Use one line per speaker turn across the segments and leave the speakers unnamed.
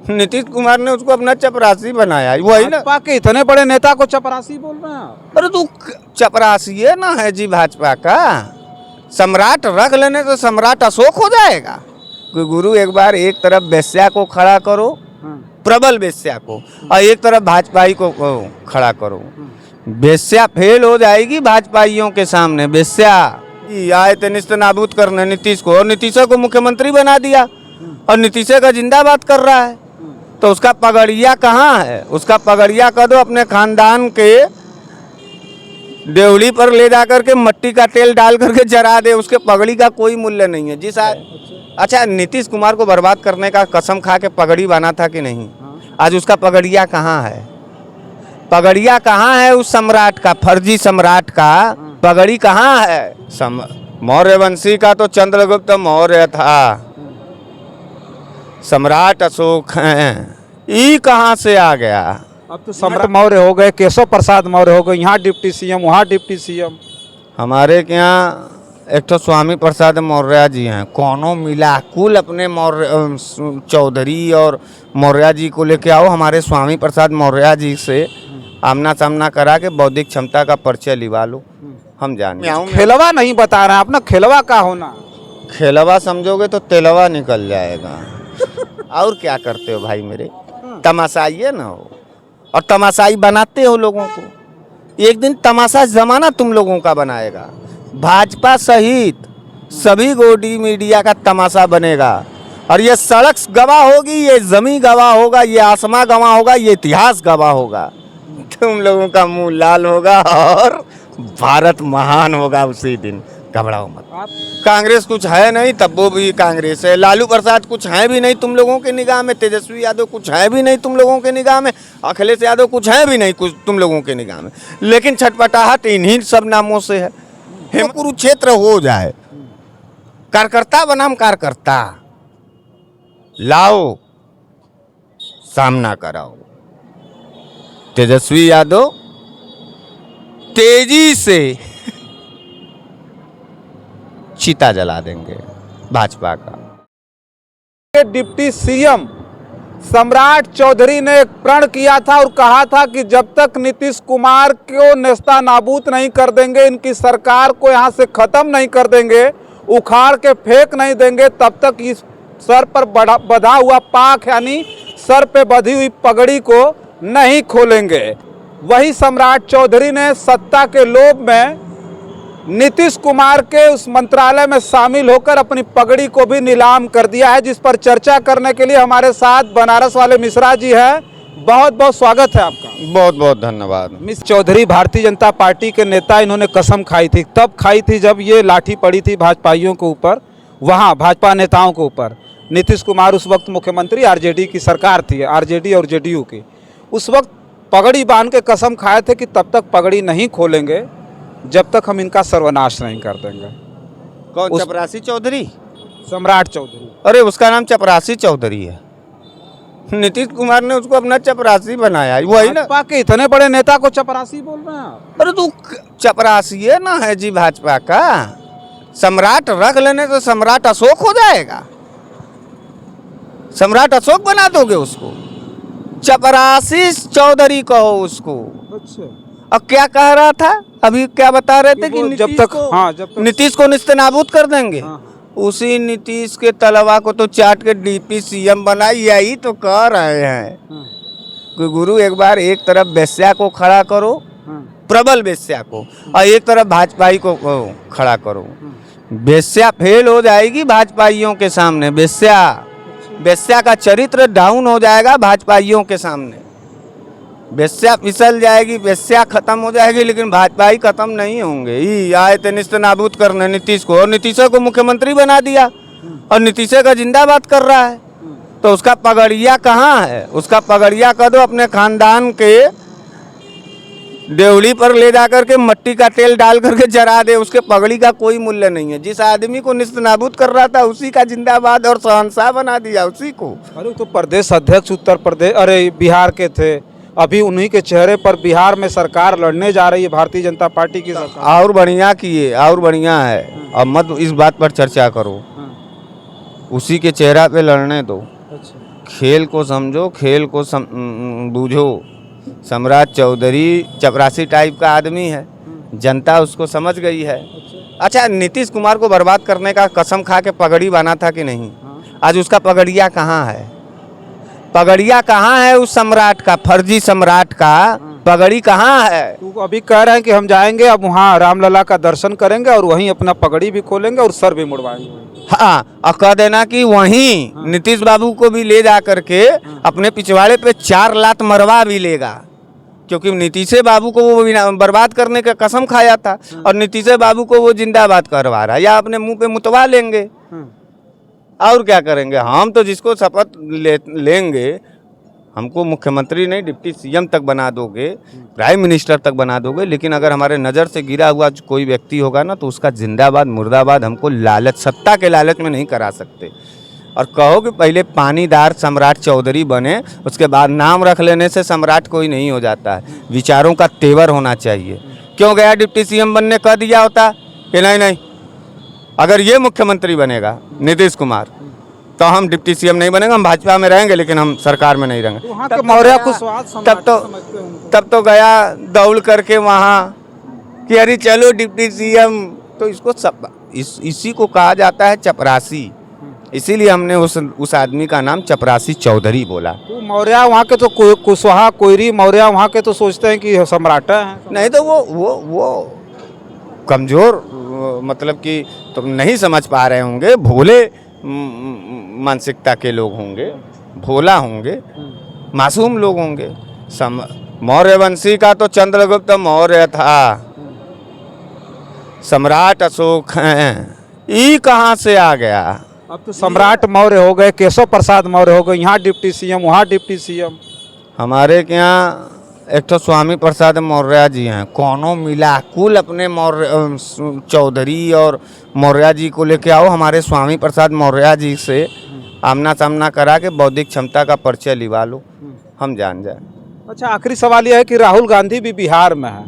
नीतीश कुमार ने उसको अपना चपरासी बनाया, वही ना।
भाजपा के इतने बड़े नेता को चपरासी बोल रहे हैं।
अरे तू चपरासी है ना है जी भाजपा का। सम्राट रख लेने तो सम्राट अशोक हो जाएगा। कोई गुरु एक बार एक तरफ वेश्या को खड़ा करो, प्रबल वेश्या को, और एक तरफ भाजपाई को खड़ा करो। वेश्या फेल हो जाएगी भाजपाइयों के सामने। वेश्या आए थे निस्त नाबूद करने नीतीश को, और नीतीश को मुख्यमंत्री बना दिया, और नीतीश का जिंदाबाद कर रहा है। तो उसका पगड़िया कहाँ है? उसका पगड़िया कर दो अपने खानदान के देवली पर ले जाकर के मट्टी का तेल डाल करके जरा दे, उसके पगड़ी का कोई मूल्य नहीं है। जिस अच्छा नीतीश कुमार को बर्बाद करने का कसम खा के पगड़ी बना था कि नहीं? आज उसका पगड़िया कहाँ है? पगड़िया कहाँ है उस सम्राट का, फर्जी सम्राट का पगड़ी कहाँ है? मौर्य वंशी का तो चंद्रगुप्त मौर्य था, सम्राट अशोक हैं। ई कहाँ से आ गया?
अब तो सम्राट मौर्य हो गए, केशव प्रसाद मौर्य हो गए, यहाँ डिप्टी सीएम वहाँ डिप्टी सीएम।
हमारे के यहाँ एक तो स्वामी प्रसाद मौर्य जी हैं, कौनों मिला कुल अपने मौर्य चौधरी और मौर्य जी को लेके आओ, हमारे स्वामी प्रसाद मौर्य जी से आमना सामना करा के बौद्धिक क्षमता का परिचय लिवा लो, हम जाने।
खेलवा नहीं बता रहे हैं आप ना, खेलवा का होना।
खेलवा समझोगे तो तेलवा निकल जाएगा। और क्या करते हो भाई मेरे? तमाशाइए ना हो, और तमाशाई बनाते हो लोगों को। एक दिन तमाशा जमाना तुम लोगों का बनाएगा। भाजपा सहित सभी गोडी मीडिया का तमाशा बनेगा, और ये सड़क गवाह होगी, ये जमी गवाह होगा, ये आसमां गवाह होगा, ये इतिहास गवाह होगा। तुम लोगों का मुंह लाल होगा और भारत महान होगा उसी दिन। घबराओ मत। कांग्रेस कुछ है नहीं, तब वो भी कांग्रेस है। लालू प्रसाद कुछ है भी नहीं तुम लोगों के निगाह में। तेजस्वी यादव कुछ है भी नहीं तुम लोगों के निगाह में। अखिलेश यादव कुछ है भी नहीं कुछ तुम लोगों के निगाह में। लेकिन छटपटाहट इन्हीं सब नामों से है। कुरुक्षेत्र हो जाए, कार्यकर्ता बनाम कार्यकर्ता लाओ, सामना कराओ। तेजस्वी यादव तेजी से चिता जला देंगे भाजपा का।
डिप्टी सीएम सम्राट चौधरी ने एक प्रण किया था और कहा था कि जब तक नीतीश कुमार को नेस्ता नाबूद नहीं कर देंगे, इनकी सरकार को यहाँ से खत्म नहीं कर देंगे, उखाड़ के फेंक नहीं देंगे, तब तक इस सर पर बंधा हुआ पाक यानी सर पे बंधी हुई पगड़ी को नहीं खोलेंगे। वही सम्राट चौधरी ने सत्ता के लोभ में नीतीश कुमार के उस मंत्रालय में शामिल होकर अपनी पगड़ी को भी नीलाम कर दिया है, जिस पर चर्चा करने के लिए हमारे साथ बनारस वाले मिश्रा जी हैं। बहुत बहुत स्वागत है आपका।
बहुत बहुत धन्यवाद।
मिस चौधरी भारतीय जनता पार्टी के नेता, इन्होंने कसम खाई थी, तब खाई थी जब ये लाठी पड़ी थी भाजपाइयों के ऊपर, वहाँ भाजपा नेताओं के ऊपर। नीतीश कुमार उस वक्त मुख्यमंत्री, आरजेडी की सरकार थी, आरजेडी और जेडीयू की। उस वक्त पगड़ी बांध के कसम खाए थे कि तब तक पगड़ी नहीं खोलेंगे जब तक हम इनका सर्वनाश नहीं कर देंगे।
कौन? चपरासी चौधरी?
सम्राट चौधरी।
अरे उसका नाम चपरासी चौधरी है। नीतीश कुमार ने उसको अपना चपरासी बनाया, वही ना।
भाजपा के इतने बड़े नेता को चपरासी बोल रहे हैं।
अरे तू चपरासी है ना है जी भाजपा का। सम्राट रख लेने तो सम्राट अशोक हो जाएगा। सम्राट अशोक बना दोगे उसको? चपरासी चौधरी कहो उसको।
अच्छा।
अब क्या कह रहा था अभी, क्या बता रहे थे कि
जब तक
नीतीश को निस्तेनाबूद कर देंगे। उसी नीतीश के तलवा को तो चाट के डीपी सीएम बना, यही तो कह रहे हैं। कोई गुरु एक बार एक तरफ वेश्या को खड़ा करो, प्रबल वेश्या को, और एक तरफ भाजपाई को खड़ा करो। वेश्या फेल हो जाएगी भाजपाइयों के सामने। वेश्या का चरित्र डाउन हो जाएगा भाजपाइयों के सामने। वेश्या फिसल जाएगी, वेश्या खत्म हो जाएगी, लेकिन भाजपाई खत्म नहीं होंगे। ये आए थे निस्त नाबूद करने नीतीश को, और नीतीश को मुख्यमंत्री बना दिया, और नीतीश का जिंदाबाद कर रहा है। तो उसका पगड़िया कहाँ है? उसका पगड़िया कर दो अपने खानदान के देवली पर ले जाकर के मट्टी का तेल डाल करके जरा दे, उसके पगड़ी का कोई मूल्य नहीं है। जिस आदमी को निस्त नाबूद कर रहा था उसी का जिंदाबाद और शहंशाह बना दिया उसी को।
अरे तो प्रदेश अध्यक्ष उत्तर प्रदेश, अरे बिहार के थे, अभी उन्हीं के चेहरे पर बिहार में सरकार लड़ने जा रही है भारतीय जनता पार्टी की सरकार।
और बढ़िया किए, और बढ़िया है। अब मत इस बात पर चर्चा करो, उसी के चेहरा पे लड़ने दो।
अच्छा।
खेल को समझो, खेल को बूझो। सम्राट चौधरी चपरासी टाइप का आदमी है, जनता उसको समझ गई है। अच्छा, नीतीश कुमार को बर्बाद करने का कसम खा के पगड़ी बांधा था कि नहीं? आज उसका पगड़िया कहाँ है? पगड़िया कहाँ है उस सम्राट का, फर्जी सम्राट का पगड़ी कहाँ है?
तू अभी कह रहे हैं कि हम जाएंगे अब वहाँ रामलला का दर्शन करेंगे और वहीं अपना पगड़ी भी खोलेंगे और सर भी मुड़वाएंगे।
हाँ, और कह देना कि वहीं नीतीश बाबू को भी ले जा करके अपने पिछवाड़े पे 4 लात मरवा भी लेगा, क्योंकि नीतीश बाबू को वो बर्बाद करने का कसम खाया था और नीतीश बाबू को वो जिंदाबाद करवा रहा है, या अपने मुंह पे मुतवा लेंगे। और क्या करेंगे? हम तो जिसको शपथ लेंगे, हमको मुख्यमंत्री नहीं डिप्टी सीएम तक बना दोगे, प्राइम मिनिस्टर तक बना दोगे, लेकिन अगर हमारे नज़र से गिरा हुआ कोई व्यक्ति होगा ना, तो उसका जिंदाबाद मुर्दाबाद हमको लालच, सत्ता के लालच में नहीं करा सकते। और कहो कि पहले पानीदार सम्राट चौधरी बने, उसके बाद नाम रख लेने से सम्राट कोई नहीं हो जाता है। विचारों का तेवर होना चाहिए। क्यों गया डिप्टी सीएम बनने? कह दिया होता कि नहीं, अगर ये मुख्यमंत्री बनेगा नीतीश कुमार, तो हम डिप्टी सीएम नहीं बनेंगे, हम भाजपा में रहेंगे, लेकिन हम सरकार में नहीं रहेंगे।
वहाँ के मौर्य को स्वाद
तब तो गया दौड़ करके वहाँ कि अरे चलो डिप्टी सीएम। तो इसको सब इसी को कहा जाता है चपरासी, इसीलिए हमने उस आदमी का नाम चपरासी चौधरी बोला।
तो मौर्य वहाँ के तो कुशवाहा कोयरी मौर्य वहाँ के तो सोचते हैं कि सम्राट है।
नहीं तो वो कमजोर, मतलब कि तुम नहीं समझ पा रहे होंगे, भोले मानसिकता के लोग होंगे, भोला होंगे, मासूम लोग होंगे। मौर्य वंशी का तो चंद्रगुप्त मौर्य था, सम्राट अशोक हैं, ये कहाँ से आ गया?
अब तो सम्राट मौर्य हो गए, केशव प्रसाद मौर्य हो गए, यहाँ डिप्टी सीएम वहाँ डिप्टी सीएम।
हमारे के यहाँ एक तो स्वामी प्रसाद मौर्य जी हैं, कौनों मिला कुल अपने मौर्य चौधरी और मौर्य जी को लेके आओ, हमारे स्वामी प्रसाद मौर्य जी से आमना सामना करा के बौद्धिक क्षमता का परिचय लिवा लो, हम जान जाए।
अच्छा, आखिरी सवाल यह है कि राहुल गांधी भी बिहार में है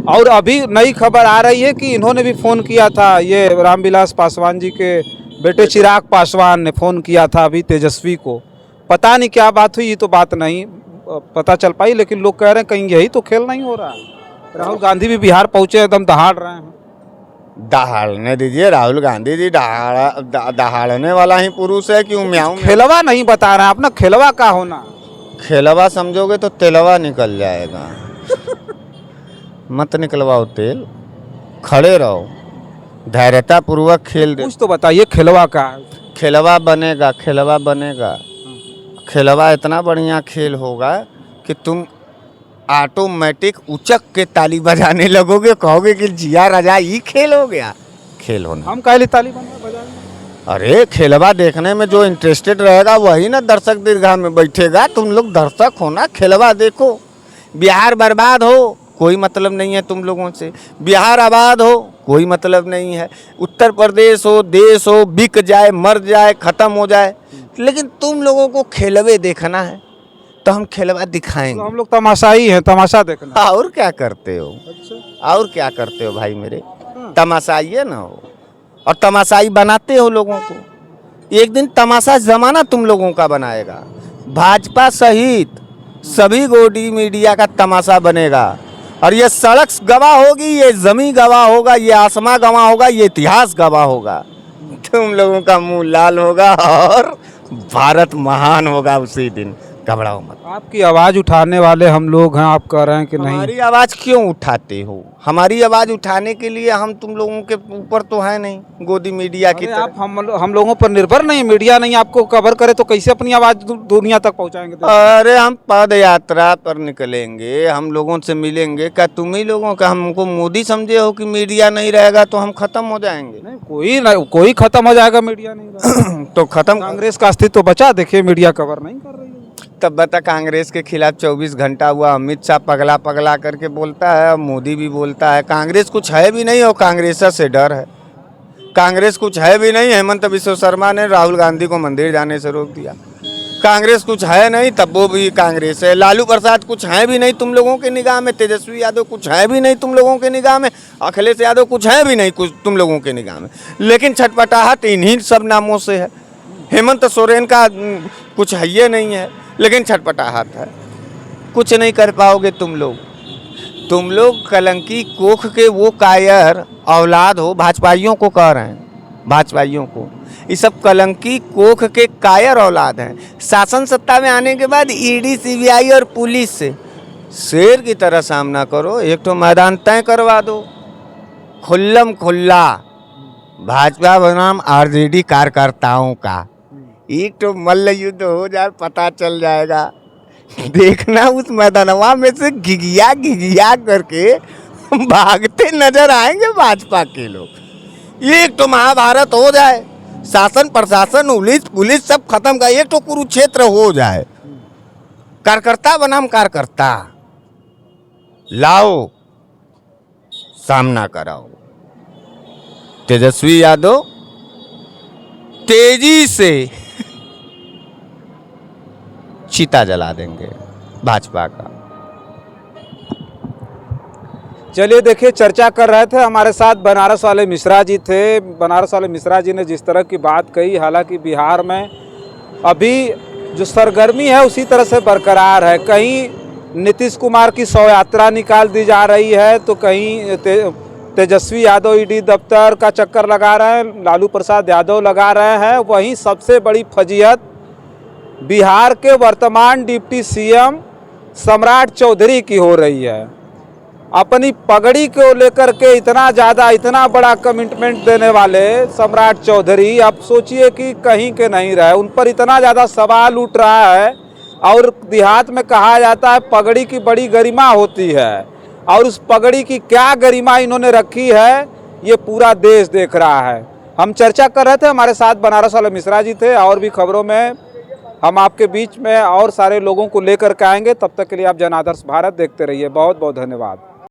और अभी नई खबर आ रही है कि इन्होंने भी फ़ोन किया था, ये रामविलास पासवान जी के बेटे चिराग पासवान ने फ़ोन किया था अभी तेजस्वी को। पता नहीं क्या बात हुई, ये तो बात नहीं पता चल पाई, लेकिन लोग कह रहे हैं कहीं यही तो खेल नहीं हो रहा है। राहुल गांधी भी बिहार पहुंचे, एकदम दहाड़ रहे हैं।
दहाड़ने दीजिए, राहुल गांधी जी दहाड़ने वाला ही पुरुष है कि म्याऊं
खेलवा नहीं बता रहे हैं, अपना खेलवा का होना।
खेलवा समझोगे तो तेलवा निकल जाएगा। मत निकलवाओ तेल, खड़े रहो, धैर्यता पूर्वक खेल दे।
कुछ तो बताइए खेलवा का है।
खेलवा बनेगा, खेलवा बनेगा। खेलवा इतना बढ़िया खेल होगा कि तुम ऑटोमेटिक उचक के ताली बजाने लगोगे, कहोगे कि जिया राजा ये खेल हो गया। खेल होना,
हम काहे ताली बजाएंगे?
अरे खेलवा देखने में जो इंटरेस्टेड रहेगा वही ना दर्शक दीर्घा में बैठेगा। तुम लोग दर्शक हो ना, खेलवा देखो। बिहार बर्बाद हो कोई मतलब नहीं है तुम लोगों से, बिहार आबाद हो कोई मतलब नहीं है, उत्तर प्रदेश हो, देश हो, बिक जाए, मर जाए, ख़त्म हो जाए, लेकिन तुम लोगों को खेलवे देखना है तो हम खेलवा दिखाएंगे।
तो हम लोग तमाशाई हैं, तमाशा देखना।
और क्या करते हो?
अच्छा,
और क्या करते हो भाई मेरे? तमाशाइए ना हो, और तमाशाई बनाते हो लोगों को। एक दिन तमाशा जमाना तुम लोगों का बनाएगा, भाजपा सहित सभी गोदी मीडिया का तमाशा बनेगा। और ये सड़क गवाह होगी, ये ज़मीन गवाह होगा, ये आसमां गवाह होगा, ये इतिहास गवाह होगा। तुम लोगों का मुंह लाल होगा और भारत महान होगा उसी दिन। घबराओ मत।
आपकी आवाज़ उठाने वाले हम लोग हैं, आप कह रहे हैं कि नहीं।
हमारी आवाज़ क्यों उठाते हो? हमारी आवाज़ उठाने के लिए हम तुम लोगों के ऊपर तो है नहीं, गोदी मीडिया की तरह।
आप हम लोगों पर निर्भर नहीं, मीडिया नहीं आपको कवर करे तो कैसे अपनी आवाज़ दुनिया तक पहुंचाएंगे?
अरे हम पद यात्रा पर निकलेंगे, हम लोगों से मिलेंगे। क्या तुम ही लोगों का हमको मोदी समझे हो कि मीडिया नहीं रहेगा तो हम खत्म हो जाएंगे?
नहीं, कोई खत्म हो जाएगा मीडिया नहीं रहेगा।
तो खत्म।
कांग्रेस का अस्तित्व बचा, देखिए मीडिया कवर नहीं कर रही है।
तब बता, कांग्रेस के खिलाफ 24 घंटा हुआ, अमित शाह पगला पगला करके बोलता है, मोदी भी बोलता है। कांग्रेस कुछ है भी नहीं और कांग्रेस से डर है। कांग्रेस कुछ है भी नहीं, हेमंत बिश्व शर्मा ने राहुल गांधी को मंदिर जाने से रोक दिया। कांग्रेस कुछ है नहीं, तब वो भी कांग्रेस है। लालू प्रसाद कुछ है भी नहीं तुम लोगों के निगाह में, तेजस्वी यादव कुछ है भी नहीं तुम लोगों के निगाह में, अखिलेश यादव कुछ है भी नहीं कुछ तुम लोगों के निगाह में, लेकिन छटपटाहट इन्हीं सब नामों से है। हेमंत सोरेन का कुछ है ये नहीं है, लेकिन छटपटाहट है। कुछ नहीं कर पाओगे तुम लोग कलंकी कोख के वो कायर औलाद हो, भाजपाइयों को कह रहे हैं, भाजपाइयों को, ये सब कलंकी कोख के कायर औलाद हैं। शासन सत्ता में आने के बाद ईडी, सीबीआई और पुलिस से शेर की तरह सामना करो। एक तो मैदान तय करवा दो, खुल्लम खुल्ला भाजपा बनाम आरजेडी कार्यकर्ताओं का। एक तो मल्ल युद्ध हो जाए, पता चल जाएगा। देखना उस मैदानवा में से घिघिया करके भागते नजर आएंगे भाजपा के लोग। एक तो महाभारत हो जाए, शासन प्रशासन पुलिस सब खत्म का, एक तो कुरुक्षेत्र हो जाए। कार्यकर्ता बनाम कार्यकर्ता लाओ, सामना कराओ। तेजस्वी यादव तेजी से चीता जला देंगे भाजपा का।
चलिए देखिए, चर्चा कर रहे थे, हमारे साथ बनारस वाले मिश्रा जी थे। बनारस वाले मिश्रा जी ने जिस तरह की बात कही, हालांकि बिहार में अभी जो सरगर्मी है उसी तरह से बरकरार है। कहीं नीतीश कुमार की 100 यात्रा निकाल दी जा रही है, तो कहीं तेजस्वी यादव ईडी दफ्तर का चक्कर लगा रहे हैं, लालू प्रसाद यादव लगा रहे हैं। वहीं सबसे बड़ी फजीहत बिहार के वर्तमान डिप्टी सीएम सम्राट चौधरी की हो रही है। अपनी पगड़ी को लेकर के इतना बड़ा कमिटमेंट देने वाले सम्राट चौधरी अब सोचिए कि कहीं के नहीं रहे। उन पर इतना ज़्यादा सवाल उठ रहा है, और देहात में कहा जाता है पगड़ी की बड़ी गरिमा होती है, और उस पगड़ी की क्या गरिमा इन्होंने रखी है ये पूरा देश देख रहा है। हम चर्चा कर रहे थे, हमारे साथ बनारस वाले मिश्रा जी थे। और भी खबरों में हम आपके बीच में और सारे लोगों को लेकर के आएंगे। तब तक के लिए आप जन आदर्श भारत देखते रहिए। बहुत बहुत धन्यवाद।